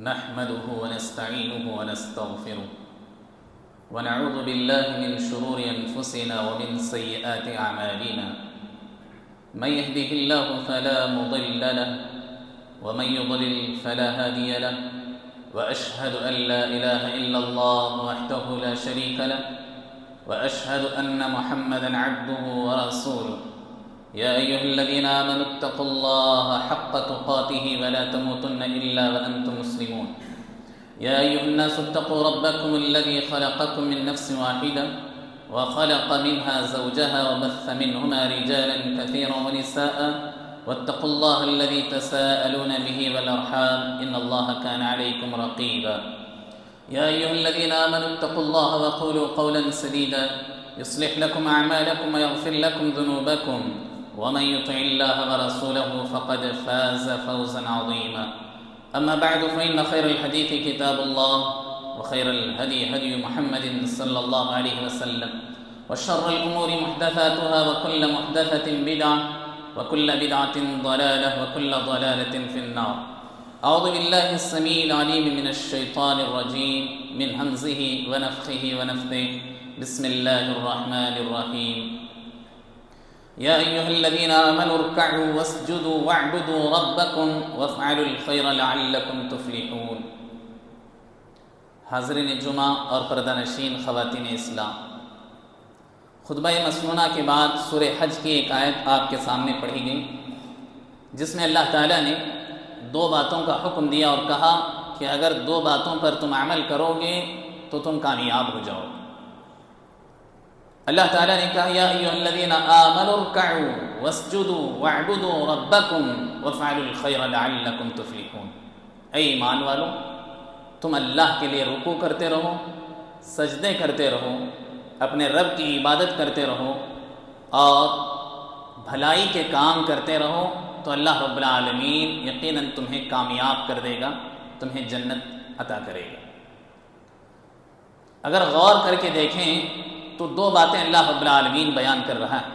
نحمده ونستعينه ونستغفره ونعوذ بالله من شرور أنفسنا ومن سيئات أعمالنا. من يهده الله فلا مضل له ومن يضلل فلا هادي له، وأشهد أن لا إله إلا الله وحده لا شريك له، وأشهد أن محمدًا عبده ورسوله. يا أيها الذين آمنوا اتقوا الله حق تقاته ولا تموتن إلا وأنتم مسلمون. يا أيها الناس اتقوا ربكم الذي خلقكم من نفس واحدة وخلق منها زوجها وبث منهما رجالا كثيرا ونساء، واتقوا الله الذي تساءلون به والأرحام إن الله كان عليكم رقيبا. يا أيها الذين آمنوا اتقوا الله وقولوا قولا سديدا يصلح لكم أعمالكم ويغفر لكم ذنوبكم، ومن يطع الله ورسوله فقد فاز فوزا عظيما. أما بعد فإن خير الحديث كتاب الله، وخير الهدي هدي محمد صلى الله عليه وسلم، وشر الأمور محدثاتها وكل محدثة بدعة وكل بدعة ضلالة وكل ضلالة في النار. أعوذ بالله السميع العليم من الشيطان الرجيم من همزه ونفخه ونفثه. بسم الله الرحمن الرحيم. يا أيها الذين آمنوا اركعوا واسجدوا واعبدوا ربكم وافعلوا الخير لعلكم تفلحون. حاضرین جمعہ اور پردہ نشین خواتین اسلام، خطبہ مسنونہ کے بعد سورہ حج کی ایک آیت آپ کے سامنے پڑھی گئی، جس میں اللہ تعالیٰ نے دو باتوں کا حکم دیا اور کہا کہ اگر دو باتوں پر تم عمل کرو گے تو تم کامیاب ہو جاؤ. اللہ تعالیٰ نے کہا یا ایھا الذین آمنوا ارکعوا واسجدوا واعبدوا ربکم وافعلوا الخیر لعلکم تفلحون. اے ایمان والو، تم اللہ کے لیے رکوع کرتے رہو، سجدے کرتے رہو، اپنے رب کی عبادت کرتے رہو اور بھلائی کے کام کرتے رہو تو اللہ رب العالمین یقیناً تمہیں کامیاب کر دے گا، تمہیں جنت عطا کرے گا. اگر غور کر کے دیکھیں تو دو باتیں اللہ رب العالمین بیان کر رہا ہے.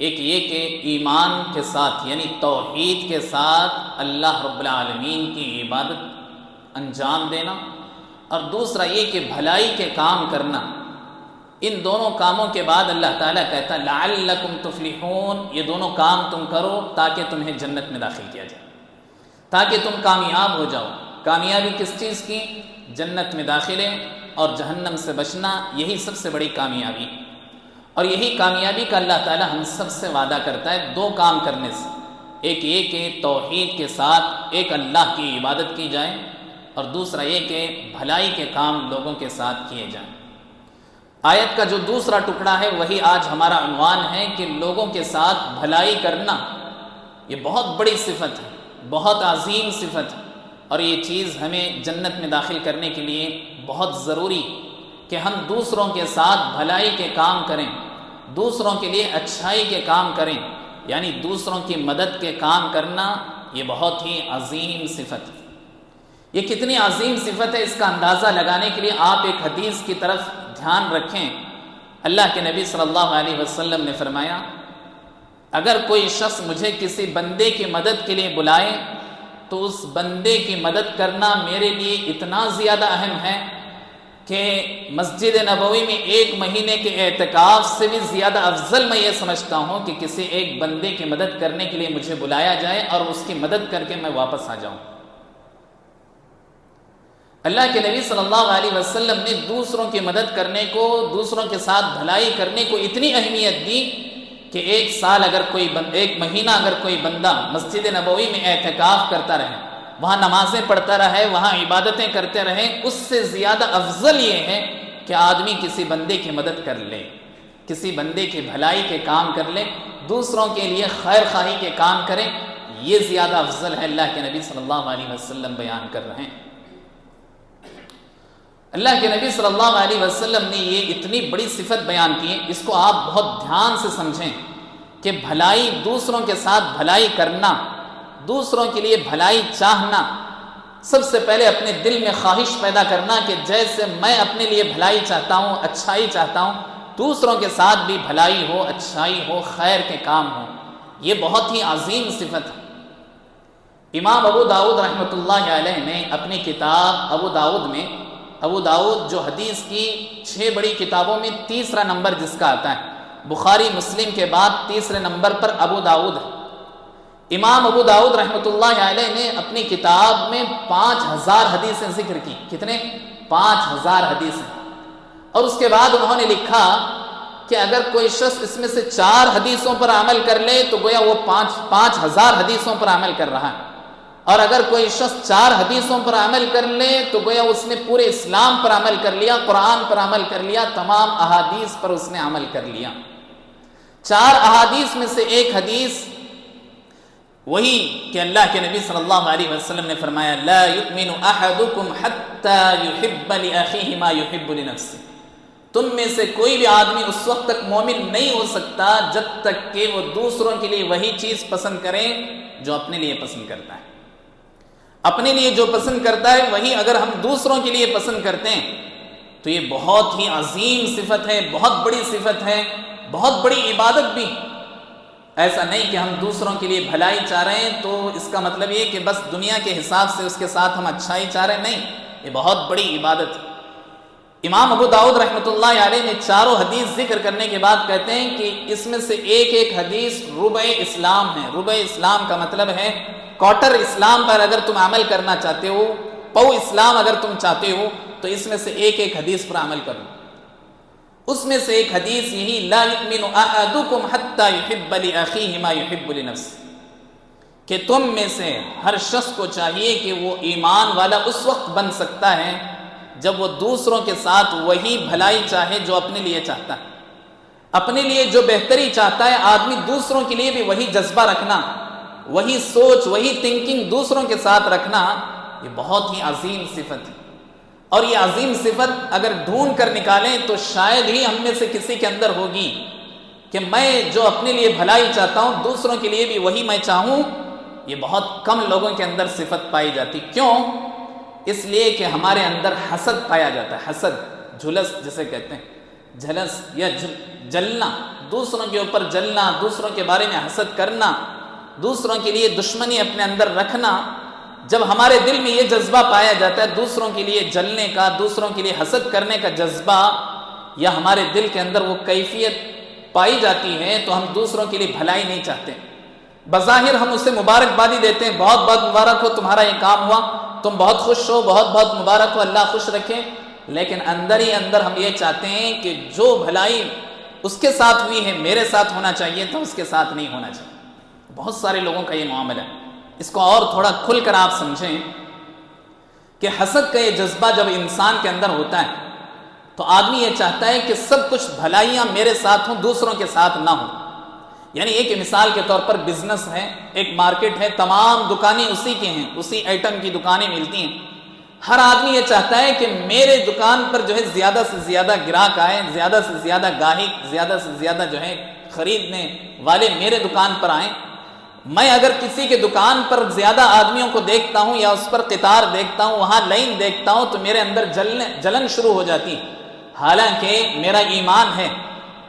ایک یہ کہ ایمان کے ساتھ یعنی توحید کے ساتھ اللہ رب العالمین کی عبادت انجام دینا، اور دوسرا یہ کہ بھلائی کے کام کرنا. ان دونوں کاموں کے بعد اللہ تعالیٰ کہتا ہے لعلکم تفلحون، یہ دونوں کام تم کرو تاکہ تمہیں جنت میں داخل کیا جائے، تاکہ تم کامیاب ہو جاؤ. کامیابی کس چیز کی؟ جنت میں داخلے اور جہنم سے بچنا، یہی سب سے بڑی کامیابی. اور یہی کامیابی کا اللہ تعالیٰ ہم سب سے وعدہ کرتا ہے دو کام کرنے سے. ایک یہ کہ توحید کے ساتھ ایک اللہ کی عبادت کی جائے، اور دوسرا یہ کہ بھلائی کے کام لوگوں کے ساتھ کیے جائیں. آیت کا جو دوسرا ٹکڑا ہے وہی آج ہمارا عنوان ہے کہ لوگوں کے ساتھ بھلائی کرنا یہ بہت بڑی صفت ہے، بہت عظیم صفت ہے، اور یہ چیز ہمیں جنت میں داخل کرنے کے لیے بہت ضروری کہ ہم دوسروں کے ساتھ بھلائی کے کام کریں، دوسروں کے لیے اچھائی کے کام کریں، یعنی دوسروں کی مدد کے کام کرنا یہ بہت ہی عظیم صفت ہے. یہ کتنی عظیم صفت ہے اس کا اندازہ لگانے کے لیے آپ ایک حدیث کی طرف دھیان رکھیں. اللہ کے نبی صلی اللہ علیہ وسلم نے فرمایا اگر کوئی شخص مجھے کسی بندے کی مدد کے لیے بلائے تو اس بندے کی مدد کرنا میرے لیے اتنا زیادہ اہم ہے کہ مسجد نبوی میں 1 مہینے کے اعتکاف سے بھی زیادہ افضل میں یہ سمجھتا ہوں کہ کسی ایک بندے کی مدد کرنے کے لیے مجھے بلایا جائے اور اس کی مدد کر کے میں واپس آ جاؤں. اللہ کے نبی صلی اللہ علیہ وسلم نے دوسروں کی مدد کرنے کو، دوسروں کے ساتھ بھلائی کرنے کو اتنی اہمیت دی کہ 1 مہینہ اگر کوئی بندہ مسجد نبوی میں اعتکاف کرتا رہے، وہاں نمازیں پڑھتا رہے، وہاں عبادتیں کرتے رہے، اس سے زیادہ افضل یہ ہے کہ آدمی کسی بندے کی مدد کر لے، کسی بندے کی بھلائی کے کام کر لے، دوسروں کے لیے خیر خواہی کے کام کریں. یہ زیادہ افضل ہے، اللہ کے نبی صلی اللہ علیہ وسلم بیان کر رہے ہیں. اللہ کے نبی صلی اللہ علیہ وسلم نے یہ اتنی بڑی صفت بیان کی ہے، اس کو آپ بہت دھیان سے سمجھیں کہ بھلائی، دوسروں کے ساتھ بھلائی کرنا، دوسروں کے لیے بھلائی چاہنا، سب سے پہلے اپنے دل میں خواہش پیدا کرنا کہ جیسے میں اپنے لیے بھلائی چاہتا ہوں، اچھائی چاہتا ہوں، دوسروں کے ساتھ بھی بھلائی ہو، اچھائی ہو، خیر کے کام ہو. یہ بہت ہی عظیم صفت ہے. امام ابو داؤد رحمۃ اللہ علیہ نے اپنی کتاب ابو داؤد میں، ابو داؤد جو حدیث کی 6 بڑی کتابوں میں تیسرا نمبر جس کا آتا ہے، بخاری مسلم کے بعد تیسرے نمبر پر ابو داؤد ہے۔ امام ابو داؤد رحمۃ اللہ علیہ نے اپنی کتاب میں 5000 حدیثیں ذکر کی۔ کتنے؟ 5000 حدیثیں۔ اور اس کے بعد انہوں نے لکھا کہ اگر کوئی شخص اس میں سے 4 حدیثوں پر عمل کر لے تو گویا وہ 5000 حدیثوں پر عمل کر رہا ہے، اور اگر کوئی شخص 4 حدیثوں پر عمل کر لے تو گویا اس نے پورے اسلام پر عمل کر لیا، قرآن پر عمل کر لیا، تمام احادیث پر اس نے عمل کر لیا۔ 4 احادیث میں سے ایک حدیث وہی کہ اللہ کے نبی صلی اللہ علیہ وسلم نے فرمایا لا یؤمن احدکم حتی یحب لأخیہ ما یحب لنفسہ، تم میں سے کوئی بھی آدمی اس وقت تک مومن نہیں ہو سکتا جب تک کہ وہ دوسروں کے لیے وہی چیز پسند کرے جو اپنے لیے پسند کرتا ہے۔ اپنے لیے جو پسند کرتا ہے وہی اگر ہم دوسروں کے لیے پسند کرتے ہیں تو یہ بہت ہی عظیم صفت ہے، بہت بڑی صفت ہے، بہت بڑی عبادت بھی۔ ایسا نہیں کہ ہم دوسروں کے لیے بھلائی چاہ رہے ہیں تو اس کا مطلب یہ کہ بس دنیا کے حساب سے اس کے ساتھ ہم اچھائی چاہ رہے ہیں، نہیں، یہ بہت بڑی عبادت ہے۔ امام ابو داؤد رحمۃ اللہ علیہ نے 4 حدیث ذکر کرنے کے بعد کہتے ہیں کہ اس میں سے ایک حدیث ربع اسلام ہے۔ ربع اسلام کا مطلب ہے کوارٹر اسلام پر اگر تم عمل کرنا چاہتے ہو، پو اسلام اگر تم چاہتے ہو تو اس میں سے ایک حدیث پر عمل کرو۔ اس میں سے ایک حدیث یہی لا یؤمن احدکم حتی یحب لأخیہ ما یحب لنفسہ، کہ تم میں سے ہر شخص کو چاہیے کہ وہ ایمان والا اس وقت بن سکتا ہے جب وہ دوسروں کے ساتھ وہی بھلائی چاہے جو اپنے لیے چاہتا ہے۔ اپنے لیے جو بہتری چاہتا ہے آدمی، دوسروں کے لیے بھی وہی جذبہ رکھنا، وہی سوچ، وہی تھنکنگ دوسروں کے ساتھ رکھنا، یہ بہت ہی عظیم صفت ہے۔ اور یہ عظیم صفت اگر ڈھونڈ کر نکالیں تو شاید ہی ہم میں سے کسی کے اندر ہوگی کہ میں جو اپنے لیے بھلائی چاہتا ہوں دوسروں کے لیے بھی وہی میں چاہوں۔ یہ بہت کم لوگوں کے اندر صفت پائی جاتی۔ کیوں؟ اس لیے کہ ہمارے اندر حسد پایا جاتا ہے، حسد، جھلس جسے کہتے ہیں، جھلس یا جلنا، دوسروں کے اوپر جلنا، دوسروں کے بارے میں حسد کرنا، دوسروں کے لیے دشمنی اپنے اندر رکھنا۔ جب ہمارے دل میں یہ جذبہ پایا جاتا ہے دوسروں کے لیے جلنے کا، دوسروں کے لیے حسد کرنے کا جذبہ، یا ہمارے دل کے اندر وہ کیفیت پائی جاتی ہے تو ہم دوسروں کے لیے بھلائی نہیں چاہتے۔ بظاہر ہم اسے مبارکبادی دیتے ہیں، بہت بہت مبارک ہو تمہارا یہ کام ہوا، تم بہت خوش ہو، بہت بہت مبارک ہو، اللہ خوش رکھے، لیکن اندر ہی اندر ہم یہ چاہتے ہیں کہ جو بھلائی اس کے ساتھ ہوئی ہے میرے ساتھ ہونا چاہیے تھا، اس کے ساتھ نہیں ہونا چاہیے۔ بہت سارے لوگوں کا یہ معاملہ ہے۔ اس کو اور تھوڑا کھل کر آپ سمجھیں کہ حسد کا یہ جذبہ جب انسان کے اندر ہوتا ہے تو آدمی یہ چاہتا ہے کہ سب کچھ بھلائیاں میرے ساتھ ہوں، دوسروں کے ساتھ نہ ہوں۔ یعنی ایک مثال کے طور پر بزنس ہے، ایک مارکیٹ ہے، تمام دکانیں اسی کے ہیں، اسی آئٹم کی دکانیں ملتی ہیں۔ ہر آدمی یہ چاہتا ہے کہ میرے دکان پر جو ہے زیادہ سے زیادہ گراہک آئیں، زیادہ سے زیادہ گاہک، زیادہ سے زیادہ جو ہے خریدنے والے میرے دکان پر آئیں۔ میں اگر کسی کے دکان پر زیادہ آدمیوں کو دیکھتا ہوں یا اس پر قطار دیکھتا ہوں، وہاں لائن دیکھتا ہوں تو میرے اندر جلن شروع ہو جاتی، حالانکہ میرا ایمان ہے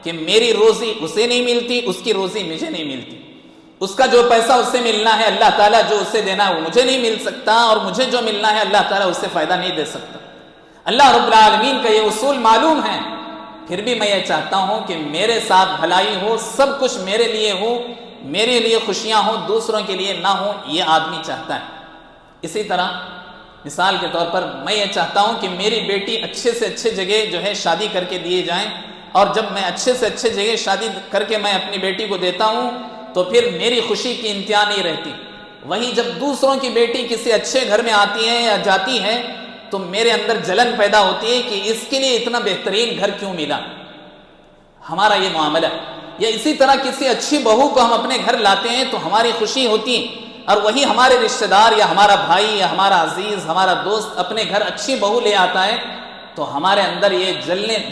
کہ میری روزی اسے نہیں ملتی، اس کی روزی مجھے نہیں ملتی، اس کا جو پیسہ اسے ملنا ہے اللہ تعالیٰ جو اسے دینا ہے وہ مجھے نہیں مل سکتا، اور مجھے جو ملنا ہے اللہ تعالیٰ اس سے فائدہ نہیں دے سکتا۔ اللہ رب العالمین کا یہ اصول معلوم ہے، پھر بھی میں یہ چاہتا ہوں کہ میرے ساتھ بھلائی ہو، سب کچھ میرے لیے ہو، میرے لیے خوشیاں ہوں، دوسروں کے لیے نہ ہوں، یہ آدمی چاہتا ہے۔ اسی طرح مثال کے طور پر میں یہ چاہتا ہوں کہ میری بیٹی اچھے سے اچھے جگہ جو ہے شادی کر کے دیے جائیں، اور جب میں اچھے سے اچھے جگہ شادی کر کے میں اپنی بیٹی کو دیتا ہوں تو پھر میری خوشی کی انتہا نہیں رہتی۔ وہیں جب دوسروں کی بیٹی کسی اچھے گھر میں آتی ہے یا جاتی ہے تو میرے اندر جلن پیدا ہوتی ہے کہ اس کے لیے اتنا بہترین گھر کیوں ملا۔ ہمارا یہ معاملہ ہے۔ یا اسی طرح کسی اچھی بہو کو ہم اپنے گھر لاتے ہیں تو ہماری خوشی ہوتی ہے، اور وہی ہمارے رشتہ دار یا ہمارا بھائی یا ہمارا عزیز، ہمارا دوست اپنے گھر اچھی بہو لے آتا ہے تو ہمارے اندر یہ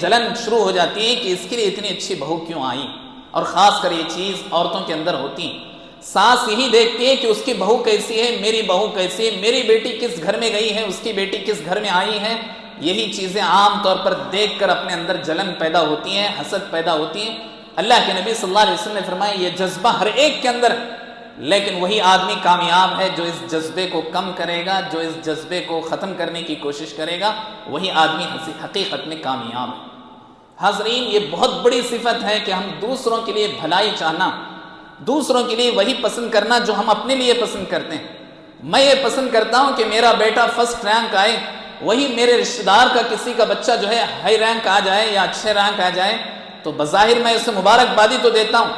جلن شروع ہو جاتی ہے کہ اس کے لیے اتنی اچھی بہو کیوں آئی۔ اور خاص کر یہ چیز عورتوں کے اندر ہوتی ہے، ساس یہی دیکھتی ہے کہ اس کی بہو کیسی ہے، میری بہو کیسی ہے، میری بیٹی کس گھر میں گئی ہے، اس کی بیٹی کس گھر میں آئی ہے۔ یہی چیزیں عام طور پر دیکھ کر اپنے اندر جلن پیدا ہوتی ہیں، حسد پیدا ہوتی ہیں۔ اللہ کے نبی صلی اللہ علیہ وسلم نے فرمایا یہ جذبہ ہر ایک کے اندر لیکن وہی آدمی کامیاب ہے جو اس جذبے کو کم کرے گا، جو اس جذبے کو ختم کرنے کی کوشش کرے گا، وہی آدمی حقیقت میں کامیاب ہے۔ حاضرین، یہ بہت بڑی صفت ہے کہ ہم دوسروں کے لیے بھلائی چاہنا، دوسروں کے لیے وہی پسند کرنا جو ہم اپنے لیے پسند کرتے ہیں۔ میں یہ پسند کرتا ہوں کہ میرا بیٹا فرسٹ رینک آئے، وہی میرے رشتہ دار کا کسی کا بچہ جو ہے ہائی رینک آ جائے یا اچھے رینک آ جائے تو بظاہر میں اسے مبارکبادی تو دیتا ہوں،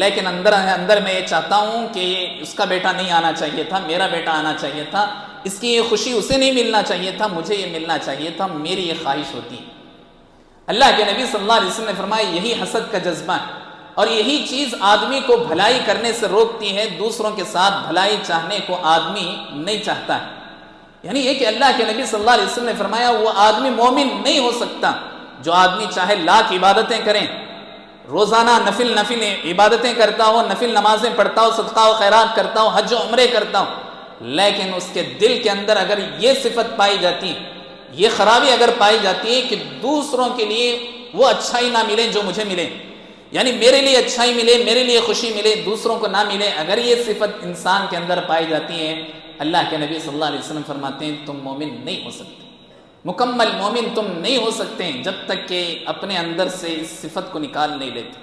لیکن اندر میں یہ چاہتا ہوں کہ اس کا بیٹا نہیں آنا چاہیے تھا، میرا بیٹا آنا چاہیے تھا، اس کی یہ خوشی اسے نہیں ملنا چاہیے تھا، مجھے یہ ملنا چاہیے تھا، میری یہ خواہش ہوتی ہے۔ اللہ کے نبی صلی اللہ علیہ وسلم نے فرمایا یہی حسد کا جذبہ ہے، اور یہی چیز آدمی کو بھلائی کرنے سے روکتی ہے، دوسروں کے ساتھ بھلائی چاہنے کو آدمی نہیں چاہتا ہے۔ یعنی یہ کہ اللہ کے نبی صلی اللہ علیہ وسلم نے فرمایا وہ آدمی مومن نہیں ہو سکتا جو آدمی چاہے لاکھ عبادتیں کریں، روزانہ نفل عبادتیں کرتا ہو، نفل نمازیں پڑھتا ہو، صدقہ و خیرات کرتا ہو، حج و عمرے کرتا ہو، لیکن اس کے دل کے اندر اگر یہ صفت پائی جاتی ہے، یہ خرابی اگر پائی جاتی ہے کہ دوسروں کے لیے وہ اچھائی نہ ملے جو مجھے ملے، یعنی میرے لیے اچھائی ملے، میرے لیے خوشی ملے، دوسروں کو نہ ملے، اگر یہ صفت انسان کے اندر پائی جاتی ہے، اللہ کے نبی صلی اللہ علیہ وسلم فرماتے ہیں تم مومن نہیں ہو سکتے، مکمل مومن تم نہیں ہو سکتے جب تک کہ اپنے اندر سے اس صفت کو نکال نہیں لیتے۔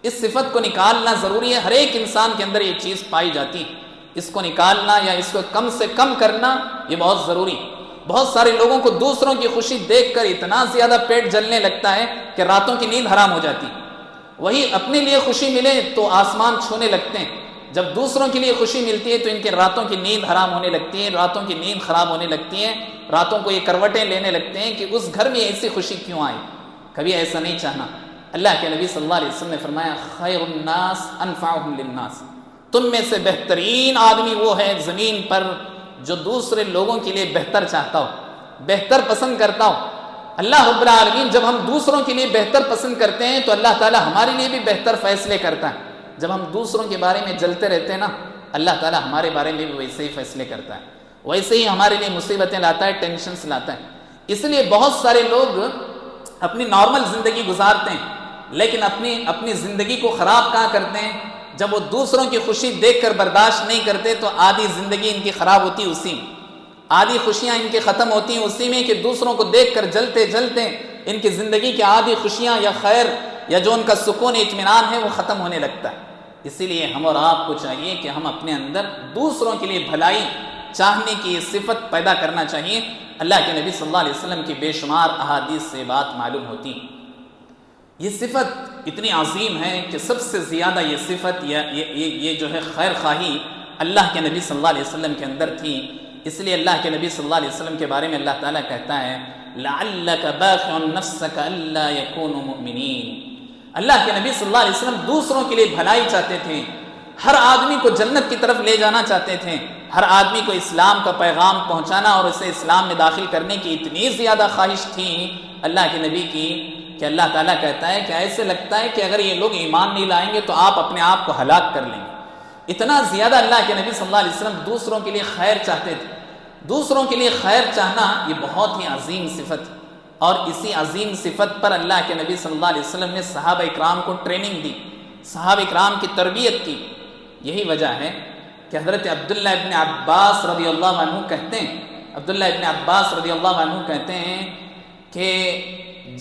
اس صفت کو نکالنا ضروری ہے، ہر ایک انسان کے اندر یہ چیز پائی جاتی ہے، اس کو نکالنا یا اس کو کم سے کم کرنا یہ بہت ضروری ہے۔ بہت سارے لوگوں کو دوسروں کی خوشی دیکھ کر اتنا زیادہ پیٹ جلنے لگتا ہے کہ راتوں کی نیند حرام ہو جاتی، وہی اپنے لیے خوشی ملے تو آسمان چھونے لگتے ہیں، جب دوسروں کے لیے خوشی ملتی ہے تو ان کے راتوں کی نیند حرام ہونے لگتی ہے، راتوں کی نیند خراب ہونے لگتی ہے، راتوں کو یہ کروٹیں لینے لگتے ہیں کہ اس گھر میں ایسی خوشی کیوں آئی۔ کبھی ایسا نہیں چاہنا۔ اللہ کے نبی صلی اللہ علیہ وسلم نے فرمایا خیر الناس انفعهم للناس، تم میں سے بہترین آدمی وہ ہے زمین پر جو دوسرے لوگوں کے لیے بہتر چاہتا ہو، بہتر پسند کرتا ہو۔ اللہ رب العالمین جب ہم دوسروں کے لیے بہتر پسند کرتے ہیں تو اللہ تعالیٰ ہمارے لیے بھی بہتر فیصلے کرتا ہے۔ جب ہم دوسروں کے بارے میں جلتے رہتے ہیں نا، اللہ تعالیٰ ہمارے بارے میں بھی ویسے ہی فیصلے کرتا ہے، ویسے ہی ہمارے لیے مصیبتیں لاتا ہے، ٹینشنز لاتا ہے۔ اس لیے بہت سارے لوگ اپنی نارمل زندگی گزارتے ہیں، لیکن اپنی زندگی کو خراب کہاں کرتے ہیں؟ جب وہ دوسروں کی خوشی دیکھ کر برداشت نہیں کرتے تو آدھی زندگی ان کی خراب ہوتی اسی میں، آدھی خوشیاں ان کی ختم ہوتی ہیں اسی میں کہ دوسروں کو دیکھ کر جلتے جلتے ان کی زندگی کی آدھی خوشیاں یا خیر یا جو ان کا سکون اطمینان ہے وہ ختم ہونے لگتا ہے۔ اسی لیے ہم اور آپ کو چاہیے کہ ہم اپنے اندر دوسروں کے لیے بھلائی چاہنے کی صفت پیدا کرنا چاہیے۔ اللہ کے نبی صلی اللہ علیہ وسلم کی بے شمار احادیث سے بات معلوم ہوتی۔ یہ صفت اتنی عظیم ہے کہ سب سے زیادہ یہ صفت یہ جو ہے خیر خواہی اللہ کے نبی صلی اللہ علیہ وسلم کے اندر تھی۔ اس لیے اللہ کے نبی صلی اللہ علیہ وسلم کے بارے میں اللہ تعالیٰ کہتا ہے لعلک باخع نفسک الا یکونوا مؤمنین۔ اللہ کے نبی صلی اللہ علیہ وسلم دوسروں کے لیے بھلائی چاہتے تھے، ہر آدمی کو جنت کی طرف لے جانا چاہتے تھے، ہر آدمی کو اسلام کا پیغام پہنچانا اور اسے اسلام میں داخل کرنے کی اتنی زیادہ خواہش تھی اللہ کے نبی کی کہ اللہ تعالیٰ کہتا ہے کہ ایسے لگتا ہے کہ اگر یہ لوگ ایمان نہیں لائیں گے تو آپ اپنے آپ کو ہلاک کر لیں گے۔ اتنا زیادہ اللہ کے نبی صلی اللہ علیہ وسلم دوسروں کے لیے خیر چاہتے تھے۔ دوسروں کے لیے خیر چاہنا یہ بہت ہی عظیم صفت ہے، اور اسی عظیم صفت پر اللہ کے نبی صلی اللہ علیہ وسلم نے صحابہ اکرام کو ٹریننگ دی، صحابہ اکرام کی تربیت کی۔ یہی وجہ ہے کہ حضرت عبداللہ ابن عباس رضی اللہ عنہ کہتے ہیں، عبداللہ ابن عباس رضی اللہ عنہ کہتے ہیں کہ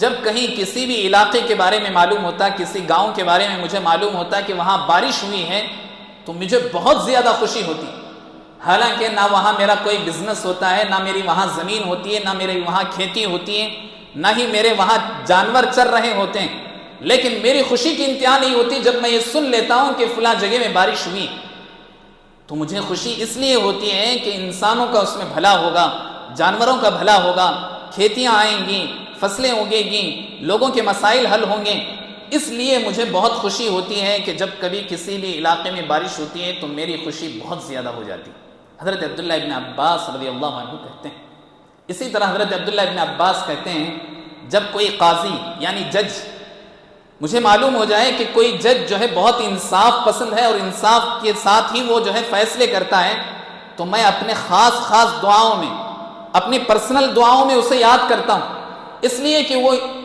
جب کہیں کسی بھی علاقے کے بارے میں معلوم ہوتا، کسی گاؤں کے بارے میں مجھے معلوم ہوتا کہ وہاں بارش ہوئی ہے تو مجھے بہت زیادہ خوشی ہوتی، حالانکہ نہ وہاں میرا کوئی بزنس ہوتا ہے، نہ میری وہاں زمین ہوتی ہے، نہ میری وہاں کھیتی ہوتی ہے، نہ ہی میرے وہاں جانور چر رہے ہوتے ہیں، لیکن میری خوشی کی انتہا نہیں ہوتی جب میں یہ سن لیتا ہوں کہ فلاں جگہ میں بارش ہوئی۔ تو مجھے خوشی اس لیے ہوتی ہے کہ انسانوں کا اس میں بھلا ہوگا، جانوروں کا بھلا ہوگا، کھیتیاں آئیں گی، فصلیں اگے گی، لوگوں کے مسائل حل ہوں گے۔ اس لیے مجھے بہت خوشی ہوتی ہے کہ جب کبھی کسی بھی علاقے میں بارش ہوتی ہے تو میری خوشی بہت زیادہ ہو جاتی۔ حضرت عبداللہ ابن عباس رضی اللہ عنہ کہتے ہیں۔ اسی طرح حضرت عبداللہ ابن عباس کہتے ہیں جب کوئی قاضی یعنی جج، مجھے معلوم ہو جائے کہ کوئی جج جو ہے بہت انصاف پسند ہے اور انصاف کے ساتھ ہی وہ جو ہے فیصلے کرتا ہے، تو میں اپنے خاص دعاؤں میں، اپنی پرسنل دعاؤں میں اسے یاد کرتا ہوں، اس لیے کہ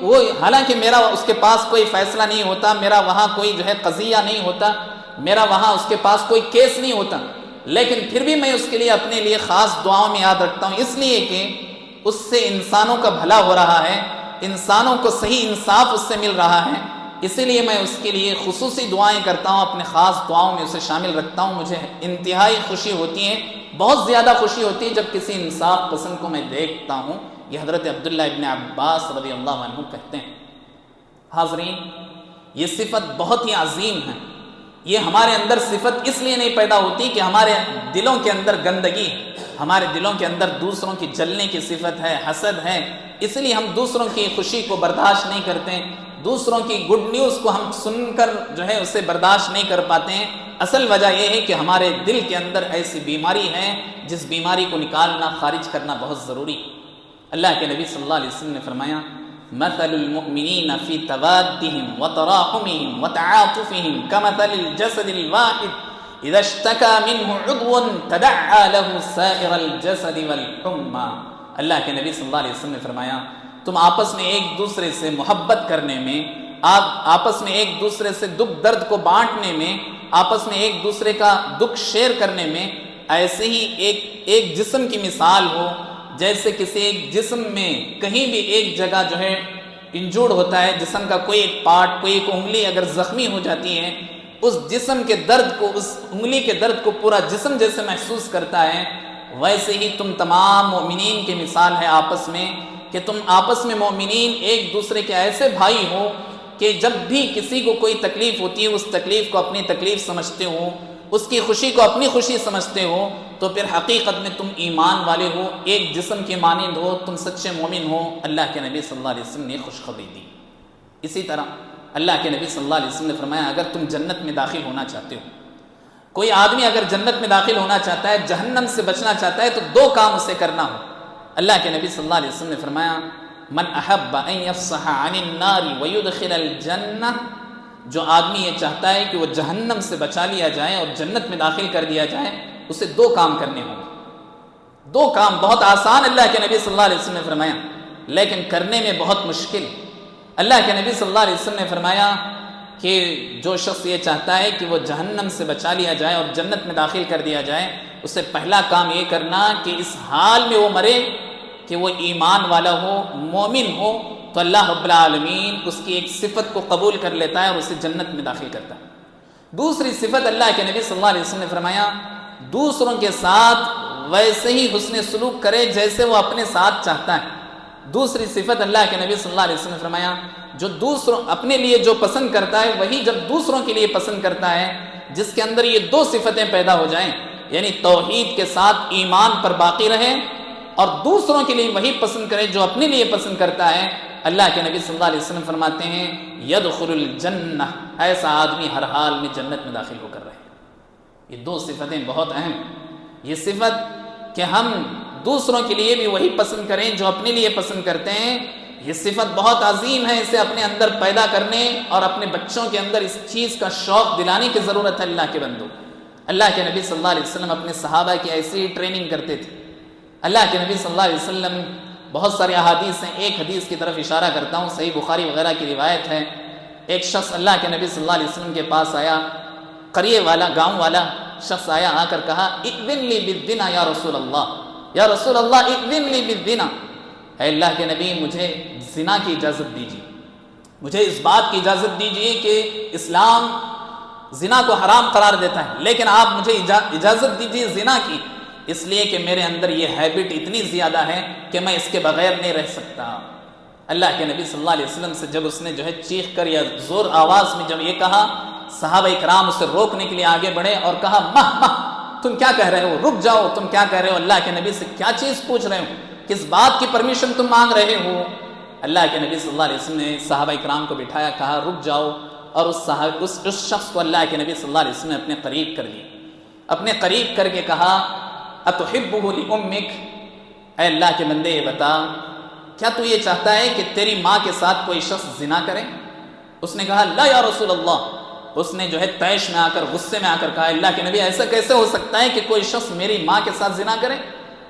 وہ حالانکہ میرا اس کے پاس کوئی فیصلہ نہیں ہوتا، میرا وہاں کوئی جو ہے قضیہ نہیں ہوتا، میرا وہاں اس کے پاس کوئی کیس نہیں ہوتا، لیکن پھر بھی میں اس کے لیے اپنے لیے خاص دعاؤں میں یاد رکھتا ہوں، اس لیے کہ اس سے انسانوں کا بھلا ہو رہا ہے، انسانوں کو صحیح انصاف اس سے مل رہا ہے، اسی لیے میں اس کے لیے خصوصی دعائیں کرتا ہوں، اپنے خاص دعاؤں میں اسے شامل رکھتا ہوں۔ مجھے انتہائی خوشی ہوتی ہے، بہت زیادہ خوشی ہوتی ہے جب کسی انصاف پسند کو میں دیکھتا ہوں۔ یہ حضرت عبداللہ ابن عباس رضی اللہ عنہ کہتے ہیں۔ حاضرین، یہ صفت بہت ہی عظیم ہے۔ یہ ہمارے اندر صفت اس لیے نہیں پیدا ہوتی کہ ہمارے دلوں کے اندر گندگی ہے، ہمارے دلوں کے اندر دوسروں کی جلنے کی صفت ہے، حسد ہے، اس لیے ہم دوسروں کی خوشی کو برداشت نہیں کرتے، دوسروں کی گڈ نیوز کو ہم سن کر جو ہے اسے برداشت نہیں کر پاتے ہیں۔ اصل وجہ یہ ہے کہ ہمارے دل کے اندر ایسی بیماری ہے جس بیماری کو نکالنا، خارج کرنا بہت ضروری۔ اللہ کے نبی صلی اللہ علیہ وسلم نے فرمایا، مثل المؤمنین فی توادہم وتراحمہم وتعاطفہم کمثل الجسد الواحد اذا اشتکى منہ عضو تداعى له سائر الجسد والحمى۔ اللہ کے نبی صلی اللہ علیہ وسلم نے فرمایا، تم آپس میں ایک دوسرے سے محبت کرنے میں، آپس میں ایک دوسرے سے دکھ درد کو بانٹنے میں، آپس میں ایک دوسرے کا دکھ شیئر کرنے میں ایسے ہی ایک جسم کی مثال ہو، جیسے کسی ایک جسم میں کہیں بھی ایک جگہ جو ہے انجوڑ ہوتا ہے، جسم کا کوئی ایک پارٹ، کوئی ایک انگلی اگر زخمی ہو جاتی ہے، اس جسم کے درد کو، اس انگلی کے درد کو پورا جسم جیسے محسوس کرتا ہے، ویسے ہی تم تمام مومنین کی مثال ہے آپس میں، کہ تم آپس میں مومنین ایک دوسرے کے ایسے بھائی ہو کہ جب بھی کسی کو کوئی تکلیف ہوتی ہے، اس تکلیف کو اپنی تکلیف سمجھتے ہو، اس کی خوشی کو اپنی خوشی سمجھتے ہو، تو پھر حقیقت میں تم ایمان والے ہو، ایک جسم کے مانند ہو، تم سچے مومن ہو۔ اللہ کے نبی صلی اللہ علیہ وسلم نے خوشخبری دی۔ اسی طرح اللہ کے نبی صلی اللہ علیہ وسلم نے فرمایا، اگر تم جنت میں داخل ہونا چاہتے ہو، کوئی آدمی اگر جنت میں داخل ہونا چاہتا ہے، جہنم سے بچنا چاہتا ہے، تو دو کام اسے کرنا ہو۔ اللہ کے نبی صلی اللہ علیہ وسلم نے فرمایا، من احب ان یفصح عن النار ویدخل الجنہ، جو آدمی یہ چاہتا ہے کہ وہ جہنم سے بچا لیا جائے اور جنت میں داخل کر دیا جائے، اسے دو کام کرنے ہوں گے۔ دو کام بہت آسان اللہ کے نبی صلی اللہ علیہ وسلم نے فرمایا، لیکن کرنے میں بہت مشکل۔ اللہ کے نبی صلی اللہ علیہ وسلم نے فرمایا کہ جو شخص یہ چاہتا ہے کہ وہ جہنم سے بچا لیا جائے اور جنت میں داخل کر دیا جائے، اسے پہلا کام یہ کرنا کہ اس حال میں وہ مرے کہ وہ ایمان والا ہو، مومن ہو، تو اللہ رب العالمین اس کی ایک صفت کو قبول کر لیتا ہے اور اسے جنت میں داخل کرتا ہے۔ دوسری صفت اللہ کے نبی صلی اللہ علیہ وسلم نے فرمایا، دوسروں کے ساتھ ویسے ہی حسن سلوک کرے جیسے وہ اپنے ساتھ چاہتا ہے۔ دوسری صفت اللہ کے نبی صلی اللہ علیہ وسلم نے فرمایا، جو دوسروں اپنے لیے جو پسند کرتا ہے وہی جب دوسروں کے لیے پسند کرتا ہے، جس کے اندر یہ دو صفتیں پیدا ہو جائیں، یعنی توحید کے ساتھ ایمان پر باقی رہے اور دوسروں کے لیے وہی پسند کرے جو اپنے لیے پسند کرتا ہے، اللہ کے نبی صلی اللہ علیہ وسلم فرماتے ہیں، یدخل الجنہ، ایسا آدمی ہر حال میں جنت میں داخل ہو کر رہے۔ یہ دو صفتیں بہت اہم، یہ صفت کہ ہم دوسروں کے لیے بھی وہی پسند کریں جو اپنے لیے پسند کرتے ہیں، یہ صفت بہت عظیم ہے، اسے اپنے اندر پیدا کرنے اور اپنے بچوں کے اندر اس چیز کا شوق دلانے کی ضرورت ہے۔ اللہ کے بندو، اللہ کے نبی صلی اللہ علیہ وسلم اپنے صحابہ کی ایسی ٹریننگ کرتے تھے۔ اللہ کے نبی صلی اللہ علیہ وسلم، بہت سارے احادیث ہیں، ایک حدیث کی طرف اشارہ کرتا ہوں، صحیح بخاری وغیرہ کی روایت ہے، ایک شخص اللہ کے نبی صلی اللہ علیہ وسلم کے پاس آیا، قریے والا، گاؤں والا شخص آیا، آ کر کہا، اذن لی بالزنا یا رسول اللہ، یا رسول اللہ اذن لی بالزنا، اے اللہ کے نبی مجھے زنا کی اجازت دیجیے، مجھے اس بات کی اجازت دیجیے کہ اسلام زنا کو حرام قرار دیتا ہے، لیکن آپ مجھے اجازت دیجیے زنا کی، اس لیے کہ میرے اندر یہ ہیبٹ اتنی زیادہ ہے کہ میں اس کے بغیر نہیں رہ سکتا۔ اللہ کے نبی صلی اللہ علیہ وسلم سے جب اس نے جو ہے چیخ کر یا زور آواز میں جب یہ کہا، صحابہ اکرام اسے روکنے کے لیے آگے بڑھے اور کہا، مہ تم کیا کہہ رہے ہو، رک جاؤ، تم کیا کہہ رہے ہو، اللہ کے نبی سے کیا چیز پوچھ رہے ہو، کس بات کی پرمیشن تم مانگ رہے ہو۔ اللہ کے نبی صلی اللہ علیہ وسلم نے صحابہ اکرام کو بٹھایا، کہا رک جاؤ، اور اس شخص کو اللہ کے نبی صلی اللہ علیہ وسلم نے اپنے قریب کر لیا، اپنے قریب کر کے کہا، اتحبہ لامک، اے اللہ کے بندے یہ بتا، کیا تو یہ چاہتا ہے کہ تیری ماں کے ساتھ کوئی شخص زنا کرے؟ اس نے کہا لا یا رسول اللہ۔ اس نے جو ہے طیش میں آ کر، غصے میں آ کر کہا، اللہ کے نبی ایسا کیسے ہو سکتا ہے کہ کوئی شخص میری ماں کے ساتھ زنا کرے؟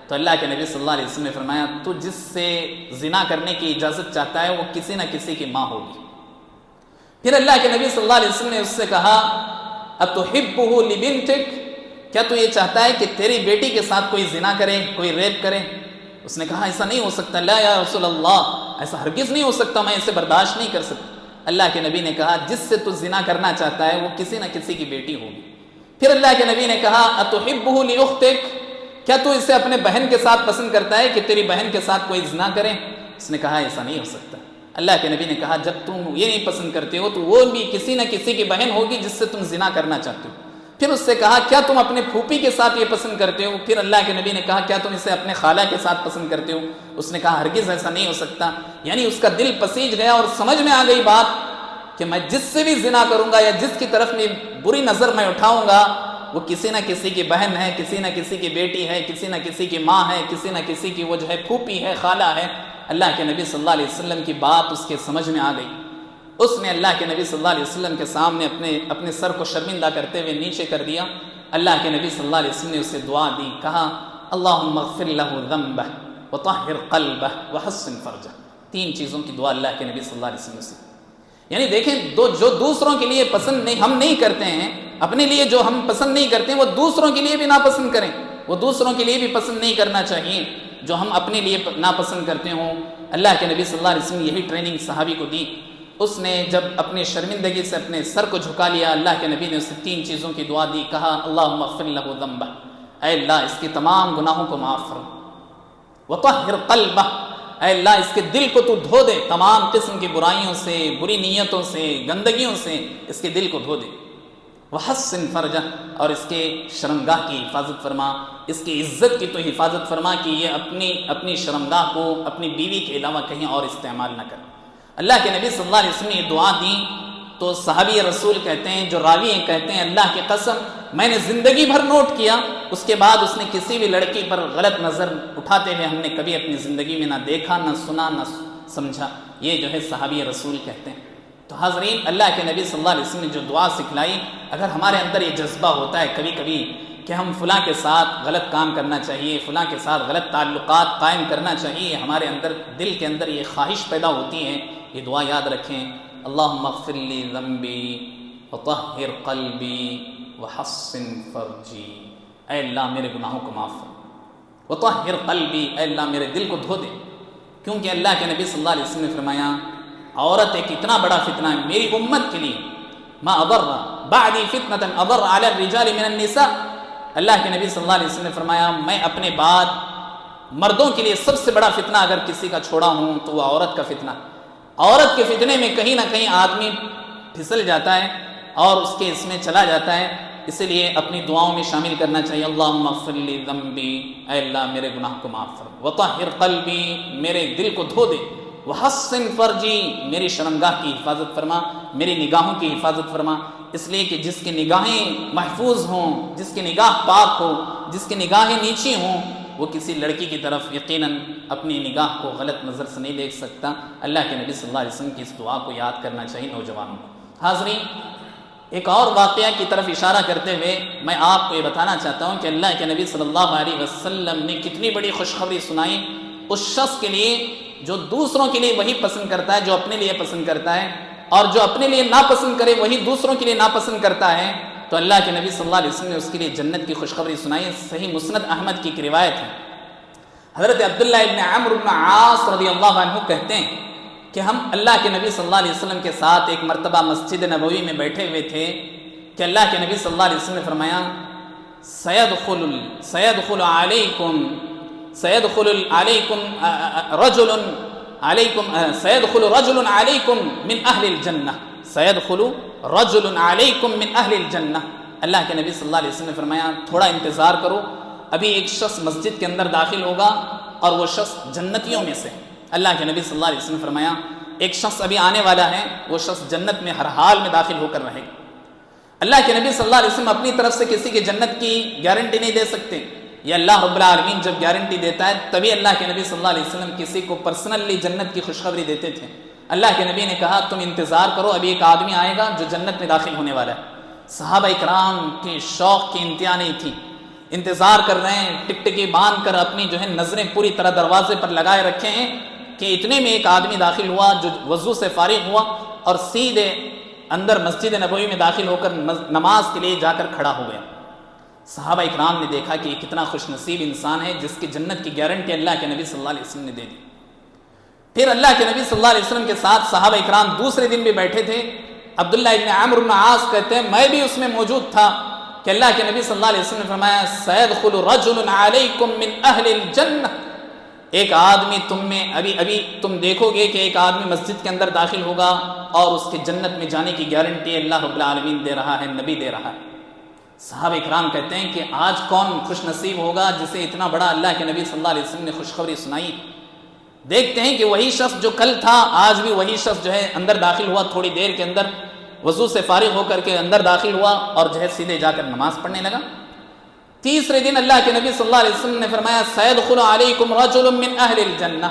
تو اللہ کے نبی صلی اللہ علیہ وسلم نے فرمایا، تو جس سے زنا کرنے کی اجازت چاہتا ہے وہ کسی نہ کسی کی ماں ہوگی۔ پھر اللہ کے نبی صلی اللہ علیہ وسلم نے اس سے کہا اتحبہ لبنتک، کیا تو یہ چاہتا ہے کہ تیری بیٹی کے ساتھ کوئی زنا کرے، کوئی ریپ کرے؟ اس نے کہا ایسا نہیں ہو سکتا، لا یا رسول اللہ، ایسا ہرگز نہیں ہو سکتا، میں اسے برداشت نہیں کر سکتا۔ اللہ کے نبی نے کہا جس سے تو زنا کرنا چاہتا ہے وہ کسی نہ کسی کی بیٹی ہوگی۔ پھر اللہ کے نبی نے کہا اتحبہ لاختک، کیا تو اسے اپنے بہن کے ساتھ پسند کرتا ہے کہ تیری بہن کے ساتھ کوئی زنا کرے؟ اس نے کہا ایسا نہیں ہو سکتا۔ اللہ کے نبی نے کہا جب تم یہ نہیں پسند کرتے ہو تو وہ بھی کسی نہ کسی کی بہن ہوگی جس سے تم زنا کرنا چاہتے ہو۔ پھر اس سے کہا کیا تم اپنے پھوپھی کے ساتھ یہ پسند کرتے ہو؟ پھر اللہ کے نبی نے کہا کیا تم اسے اپنے خالہ کے ساتھ پسند کرتے ہو؟ اس نے کہا ہرگز ایسا نہیں ہو سکتا۔ یعنی اس کا دل پسیج گیا اور سمجھ میں آ گئی بات کہ میں جس سے بھی زنا کروں گا یا جس کی طرف میں بری نظر میں اٹھاؤں گا وہ کسی نہ کسی کی بہن ہے، کسی نہ کسی کی بیٹی ہے، کسی نہ کسی کی ماں ہے، کسی نہ کسی کی وہ جو ہے پھوپھی ہے، خالہ ہے۔ اللہ کے نبی صلی اللہ علیہ وسلم کی بات اس کے سمجھ میں آ گئی۔ اس نے اللہ کے نبی صلی اللہ علیہ وسلم کے سامنے اپنے سر کو شرمندہ کرتے ہوئے نیچے کر دیا۔ اللہ کے نبی صلی اللہ علیہ وسلم نے اسے دعا دی، کہا اللہم اغفر لہ ذنبہ وطہر قلبہ وحسن فرجہ۔ 3 چیزوں کی دعا اللہ کے نبی صلی اللہ علیہ وسلم سے۔ یعنی دیکھیں جو دوسروں کے لیے پسند نہیں ہم نہیں کرتے ہیں، اپنے لیے جو ہم پسند نہیں کرتے ہیں وہ دوسروں کے لیے بھی ناپسند کریں، وہ دوسروں کے لیے بھی پسند نہیں کرنا چاہیے جو ہم اپنے لیے ناپسند کرتے ہوں۔ اللہ کے نبی صلی اللہ علیہ وسلم یہی ٹریننگ صحابی کو دی۔ اس نے جب اپنے شرمندگی سے اپنے سر کو جھکا لیا، اللہ کے نبی نے اسے 3 چیزوں کی دعا دی، کہا اللہم اغفر لہ ذنبہ، اے اللہ اس کے تمام گناہوں کو معاف فرما، وطہر قلبہ، اے اللہ اس کے دل کو تو دھو دے تمام قسم کی برائیوں سے، بری نیتوں سے، گندگیوں سے، اس کے دل کو دھو دے، وحسن فرجہ، اور اس کے شرمگاہ کی حفاظت فرما، اس کی عزت کی تو حفاظت فرما کہ یہ اپنی شرمگاہ کو اپنی بیوی کے علاوہ کہیں اور استعمال نہ کرے۔ اللہ کے نبی صلی اللہ علیہ وسلم نے یہ دعا دی تو صحابی رسول کہتے ہیں، جو راوی ہیں کہتے ہیں اللہ کی قسم میں نے زندگی بھر نوٹ کیا، اس کے بعد اس نے کسی بھی لڑکی پر غلط نظر اٹھاتے ہوئے ہم نے کبھی اپنی زندگی میں نہ دیکھا، نہ سنا، نہ سمجھا۔ یہ جو ہے صحابی رسول کہتے ہیں۔ تو حاضرین، اللہ کے نبی صلی اللہ علیہ وسلم نے جو دعا سکھلائی، اگر ہمارے اندر یہ جذبہ ہوتا ہے کبھی کبھی کہ ہم فلاں کے ساتھ غلط کام کرنا چاہیے، فلاں کے ساتھ غلط تعلقات قائم کرنا چاہیے، ہمارے اندر دل کے اندر یہ خواہش پیدا ہوتی ہے، یہ دعا یاد رکھیں، اللہم اغفر لی ذنبی وطہر قلبی وحسن فرجی، اے اللہ میرے گناہوں کو معاف فرما، وطہر قلبی، اے اللہ میرے دل کو دھو دے، کیونکہ اللہ کے نبی صلی اللہ علیہ وسلم نے فرمایا عورت ایک اتنا بڑا فتنہ ہے میری امت کے لیے، ما اضر بعدی فتنۃ اضر علی الرجال من النساء۔ اللہ کے نبی صلی اللہ علیہ وسلم نے فرمایا میں اپنے بعد مردوں کے لیے سب سے بڑا فتنہ اگر کسی کا چھوڑا ہوں تو وہ عورت کا فتنہ۔ عورت کے فتنے میں کہیں نہ کہیں آدمی پھسل جاتا ہے اور اس کے اس میں چلا جاتا ہے، اس لیے اپنی دعاؤں میں شامل کرنا چاہیے، اللہم اغفر لی ذنبی، اے اللہ میرے گناہ کو معاف فرما، وطہر قلبی، میرے دل کو دھو دے، وحسن فرجی، میری شرمگاہ کی حفاظت فرما، میری نگاہوں کی حفاظت فرما، اس لیے کہ جس کی نگاہیں محفوظ ہوں، جس کی نگاہ پاک ہو، جس کی نگاہیں نیچی ہوں، وہ کسی لڑکی کی طرف یقیناً اپنی نگاہ کو غلط نظر سے نہیں دیکھ سکتا۔ اللہ کے نبی صلی اللہ علیہ وسلم کی اس دعا کو یاد کرنا چاہیے نوجوانوں کو۔ حاضرین، ایک اور واقعہ کی طرف اشارہ کرتے ہوئے میں آپ کو یہ بتانا چاہتا ہوں کہ اللہ کے نبی صلی اللہ علیہ وسلم نے کتنی بڑی خوشخبری سنائی اس شخص کے لیے جو دوسروں کے لیے وہی پسند کرتا ہے جو اپنے لیے پسند کرتا ہے، اور جو اپنے لیے ناپسند کرے وہی دوسروں کے لیے ناپسند کرتا ہے، تو اللہ کے نبی صلی اللہ علیہ وسلم نے اس کے لیے جنت کی خوشخبری سنائی۔ صحیح مسند احمد کی ایک روایت ہے، حضرت عبداللہ ابن عمرو بن عاص رضی اللہ عنہ کہتے ہیں کہ ہم اللہ کے نبی صلی اللہ علیہ وسلم کے ساتھ ایک مرتبہ مسجد نبوی میں بیٹھے ہوئے تھے کہ اللہ کے نبی صلی اللہ علیہ وسلم نے فرمایا سيدخل رجل عليكم من اہل الجنہ، سيدخل رجل عليكم من اہل الجنہ۔ اللہ کے نبی صلی اللہ علیہ وسلم نے فرمایا تھوڑا انتظار کرو، ابھی ایک شخص مسجد کے اندر داخل ہوگا اور وہ شخص جنتیوں میں سے۔ اللہ کے نبی صلی اللہ علیہ وسلم نے فرمایا ایک شخص ابھی آنے والا ہے، وہ شخص جنت میں ہر حال میں داخل ہو کر رہے گا۔ اللہ کے نبی صلی اللہ علیہ وسلم اپنی طرف سے کسی کی جنت کی گارنٹی نہیں دے سکتے، یہ اللہ رب العالمین جب گارنٹی دیتا ہے تبھی اللہ کے نبی صلی اللہ علیہ وسلم کسی کو پرسنلی جنت کی خوشخبری دیتے تھے۔ اللہ کے نبی نے کہا تم انتظار کرو، ابھی ایک آدمی آئے گا جو جنت میں داخل ہونے والا ہے۔ صحابہ اکرام کی شوق کی انتہا نہیں تھی، انتظار کر رہے ہیں، ٹکٹکی باندھ کر اپنی جو ہے نظریں پوری طرح دروازے پر لگائے رکھے ہیں کہ اتنے میں ایک آدمی داخل ہوا جو وضو سے فارغ ہوا اور سیدھے اندر مسجد نبوی میں داخل ہو کر نماز کے لیے جا کر کھڑا ہو گیا۔ صحابہ اکرام نے دیکھا کہ یہ کتنا خوش نصیب انسان ہے جس کی جنت کی گارنٹی اللہ کے نبی صلی اللہ علیہ وسلم نے دے دی۔ پھر اللہ کے نبی صلی اللہ علیہ وسلم کے ساتھ صحابہ اکرام دوسرے دن بھی بیٹھے تھے۔ عبداللہ ابن عمرو بن عاص کہتے ہیں میں بھی اس میں موجود تھا کہ اللہ کے نبی صلی اللہ علیہ وسلم نے فرمایا سیدخل رجل علیکم من اہل الجنہ، ایک آدمی تم میں ابھی تم دیکھو گے کہ ایک آدمی مسجد کے اندر داخل ہوگا اور اس کے جنت میں جانے کی گارنٹی اللہ رب العالمین دے رہا ہے، نبی دے رہا ہے۔ صحابہ اکرام کہتے ہیں کہ آج کون خوش نصیب ہوگا جسے اتنا بڑا اللہ کے نبی صلی اللہ علیہ وسلم نے خوشخبری سنائی۔ دیکھتے ہیں کہ وہی شخص جو کل تھا آج بھی وہی شخص جو ہے اندر داخل ہوا، تھوڑی دیر کے اندر وضو سے فارغ ہو کر کے اندر داخل ہوا اور جو ہے سیدھے جا کر نماز پڑھنے لگا۔ تیسرے دن اللہ کے نبی صلی اللہ علیہ وسلم نے فرمایا سیدخل علیکم رجل من اہل الجنہ،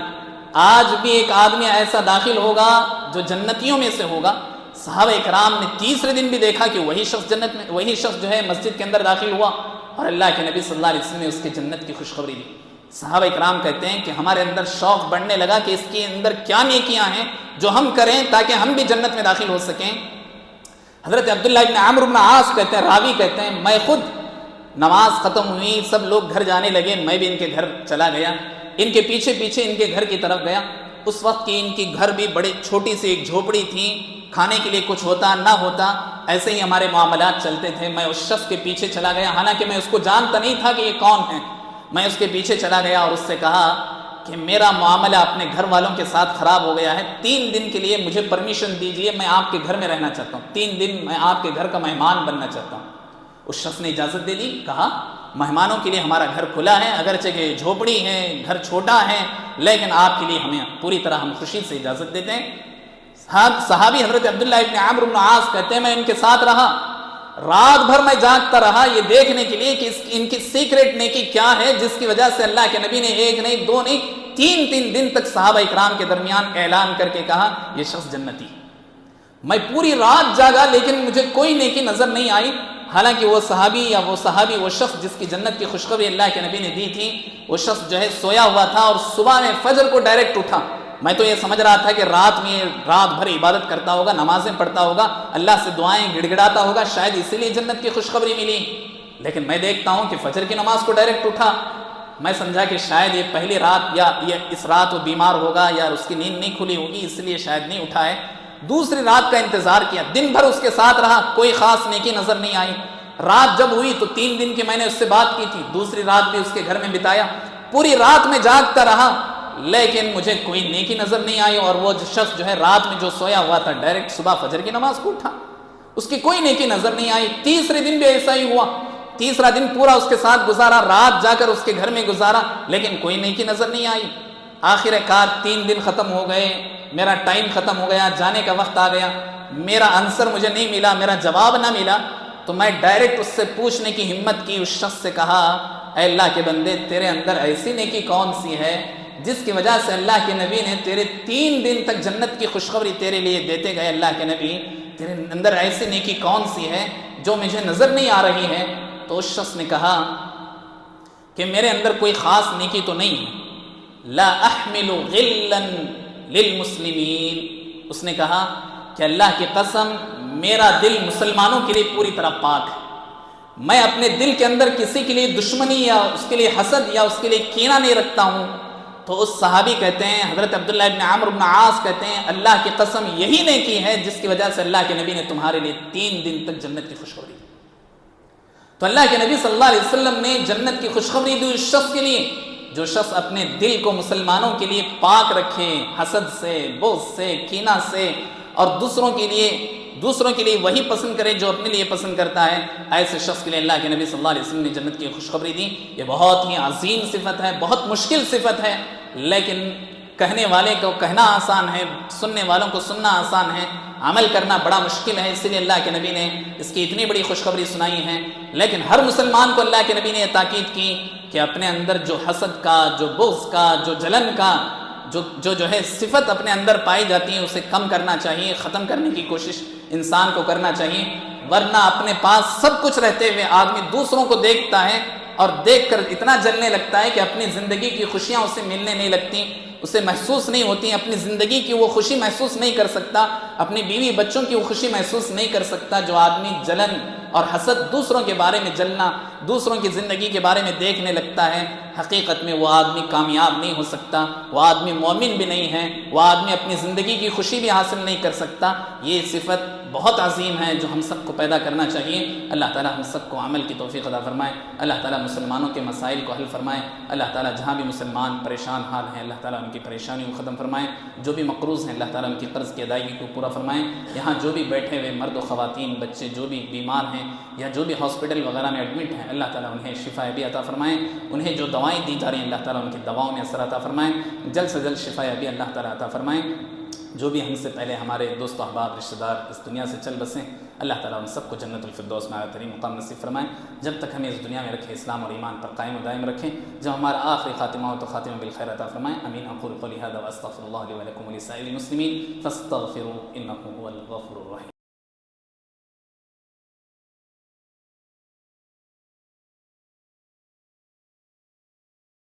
آج بھی ایک آدمی ایسا داخل ہوگا جو جنتیوں میں سے ہوگا۔ صحابہ اکرام نے تیسرے دن بھی دیکھا کہ وہی شخص جو ہے مسجد کے اندر داخل ہوا اور اللہ کے نبی صلی اللہ علیہ وسلم نے اس کی جنت کی خوشخبری دی۔ صحابہ اکرام کہتے ہیں کہ ہمارے اندر شوق بڑھنے لگا کہ اس کے اندر کیا نیکیاں ہیں جو ہم کریں تاکہ ہم بھی جنت میں داخل ہو سکیں۔ حضرت عبداللہ ابن عمرو بن عاص کہتے ہیں، راوی کہتے ہیں میں خود نماز ختم ہوئی، سب لوگ گھر جانے لگے، میں بھی ان کے گھر چلا گیا، ان کے پیچھے پیچھے ان کے گھر کی طرف گیا۔ اس وقت کی ان کی گھر بھی بڑی چھوٹی سی ایک جھوپڑی تھی، کھانے کے لیے کچھ ہوتا نہ ہوتا، ایسے ہی ہمارے معاملات چلتے تھے۔ میں اس شخص کے پیچھے چلا گیا، حالانکہ میں اس کو جانتا نہیں تھا کہ یہ کون ہے۔ میں اس کے پیچھے چلا گیا اور اس سے کہا کہ میرا معاملہ اپنے گھر والوں کے ساتھ خراب ہو گیا ہے، 3 دن کے لیے مجھے پرمیشن دیجئے، میں آپ کے گھر میں رہنا چاہتا ہوں، 3 دن میں آپ کے گھر کا مہمان بننا چاہتا ہوں۔ اس شخص نے اجازت دے دی، کہا مہمانوں کے لیے ہمارا گھر کھلا ہے، اگرچہ کہ جھوپڑی ہے، گھر چھوٹا ہے، لیکن آپ کے لیے ہمیں پوری طرح ہم خوشی سے اجازت دیتے ہیں۔ صحابی حضرت عبداللہ ابن عمرو بن عاص کہتے ہیں میں ان کے ساتھ رہا، رات بھر میں جاگتا رہا یہ دیکھنے کے لیے کہ ان کی سیکریٹ نیکی کیا ہے جس کی وجہ سے اللہ کے نبی نے 1 نہیں 2 نہیں 3 دن تک صحابہ اکرام کے درمیان اعلان کر کے کہا یہ شخص جنتی۔ میں پوری رات جاگا لیکن مجھے کوئی نیکی نظر نہیں آئی، حالانکہ وہ صحابی وہ شخص جس کی جنت کی خوشخبری اللہ کے نبی نے دی تھی، وہ شخص جو ہے سویا ہوا تھا اور صبح میں فجر کو ڈائریکٹ اٹھا۔ میں تو یہ سمجھ رہا تھا کہ رات بھر عبادت کرتا ہوگا، نمازیں پڑھتا ہوگا، اللہ سے دعائیں گڑ گڑاتا ہوگا، شاید اسی لیے جنت کی خوشخبری ملی۔ لیکن میں دیکھتا ہوں کہ فجر کی نماز کو ڈائریکٹ اٹھا۔ میں سمجھا کہ شاید یہ پہلی رات یا اس رات وہ بیمار ہوگا یا اس کی نیند نہیں کھلی ہوگی، اس لیے شاید نہیں اٹھا ہے۔ دوسری رات کا انتظار کیا، دن بھر اس کے ساتھ رہا، کوئی خاص نیکی نظر نہیں آئی۔ رات جب ہوئی تو 3 دن کی میں نے اس سے بات کی تھی، دوسری رات بھی اس کے گھر میں بتایا، پوری رات میں جاگتا رہا لیکن مجھے کوئی نیکی نظر نہیں آئی، اور وہ شخص جو ہے رات میں جو سویا ہوا تھا ڈائریکٹ صبح فجر کی نماز کو اٹھا، اس کی کوئی نیکی نظر نہیں آئی۔ تیسرے دن بھی ایسا ہی ہوا، تیسرا دن پورا اس کے ساتھ گزارا، رات جا کر اس کے گھر میں گزارا لیکن کوئی نیکی نظر نہیں آئی۔ آخر کار 3 دن ختم ہو گئے، میرا ٹائم ختم ہو گیا، جانے کا وقت آ گیا، میرا آنسر مجھے نہیں ملا، میرا جواب نہ ملا، تو میں ڈائریکٹ اس سے پوچھنے کی ہمت کی، اس شخص سے کہا اے اللہ کے بندے تیرے اندر ایسی نیکی کون سی ہے جس کی وجہ سے اللہ کے نبی نے تیرے 3 دن تک جنت کی خوشخبری تیرے لیے دیتے گئے، اللہ کے نبی تیرے اندر ایسی نیکی کون سی ہے جو مجھے نظر نہیں آ رہی ہے؟ تو اس شخص نے کہا کہ میرے اندر کوئی خاص نیکی تو نہیں ہے، لا احمل غلا للمسلمین، اس نے کہا کہ اللہ کی قسم میرا دل مسلمانوں کے لیے پوری طرح پاک ہے، میں اپنے دل کے اندر کسی کے لیے دشمنی یا اس کے لیے حسد یا اس کے لیے کینہ نہیں رکھتا ہوں۔ تو اس صحابی کہتے ہیں، حضرت عبداللہ ابن عمرو بن عاص کہتے ہیں اللہ کی قسم یہی نیکی ہے جس کی وجہ سے اللہ کے نبی نے تمہارے لیے 3 دن تک جنت کی خوشخبری دی۔ تو اللہ کے نبی صلی اللہ علیہ وسلم نے جنت کی خوشخبری دی اس شخص کے لیے جو شخص اپنے دل کو مسلمانوں کے لیے پاک رکھے، حسد سے، بغض سے، کینہ سے، اور دوسروں کے لیے وہی پسند کرے جو اپنے لیے پسند کرتا ہے، ایسے شخص کے لیے اللہ کے نبی صلی اللہ علیہ وسلم نے جنت کی خوشخبری دی۔ یہ بہت ہی عظیم صفت ہے، بہت مشکل صفت ہے، لیکن کہنے والے کو کہنا آسان ہے، سننے والوں کو سننا آسان ہے، عمل کرنا بڑا مشکل ہے، اس لیے اللہ کے نبی نے اس کی اتنی بڑی خوشخبری سنائی ہے۔ لیکن ہر مسلمان کو اللہ کے نبی نے یہ تاکید کی کہ اپنے اندر جو حسد کا، جو بغض کا، جو جلن کا جو ہے صفت اپنے اندر پائی جاتی ہے اسے کم کرنا چاہیے، ختم کرنے کی کوشش انسان کو کرنا چاہیے، ورنہ اپنے پاس سب کچھ رہتے ہوئے آدمی دوسروں کو دیکھتا ہے اور دیکھ کر اتنا جلنے لگتا ہے کہ اپنی زندگی کی خوشیاں اسے ملنے نہیں لگتی، اسے محسوس نہیں ہوتی ہیں، اپنی زندگی کی وہ خوشی محسوس نہیں کر سکتا، اپنی بیوی بچوں کی وہ خوشی محسوس نہیں کر سکتا، جو آدمی جلن اور حسد، دوسروں کے بارے میں جلنا، دوسروں کی زندگی کے بارے میں دیکھنے لگتا ہے، حقیقت میں وہ آدمی کامیاب نہیں ہو سکتا، وہ آدمی مومن بھی نہیں ہے، وہ آدمی اپنی زندگی کی خوشی بھی حاصل نہیں کر سکتا۔ یہ صفت بہت عظیم ہے جو ہم سب کو پیدا کرنا چاہیے۔ اللہ تعالی ہم سب کو عمل کی توفیق عطا فرمائے، اللہ تعالی مسلمانوں کے مسائل کو حل فرمائے، اللہ تعالی جہاں بھی مسلمان پریشان حال ہیں اللہ تعالی ان کی پریشانیوں کو ختم فرمائے، جو بھی مقروض ہیں اللہ تعالی ان کی قرض کی ادائیگی کو پورا فرمائیں، یہاں جو بھی بیٹھے ہوئے مرد و خواتین بچے جو بھی بیمار ہیں یا جو بھی ہاسپٹل وغیرہ میں ایڈمٹ ہیں اللہ تعالی انہیں شفا یابی عطا فرمائیں، انہیں جو دوائیں دی جا رہی ہیں اللہ تعالی ان کی دواؤں میں اثر عطا فرمائیں، جلد سے جلد شفا یابی اللہ تعالی عطا فرمائیں۔ جو بھی ہم سے پہلے ہمارے دوست و احباب رشتہ دار اس دنیا سے چل بسیں اللہ تعالیٰ ان سب کو جنت الفردوس میں اعلیٰ ترین مقام نصیب فرمائیں، جب تک ہمیں اس دنیا میں رکھے اسلام اور ایمان پر قائم و دائم رکھیں، جب ہمارا آخری خاتمہ ہو تو خاتمہ بالخیر عطا فرمائیں۔ امین۔ اقول قولی ھذا واستغفر اللہ لی ولکم ولسائر المسلمین فاستغفروہ انہ ھو الغفور الرحیم۔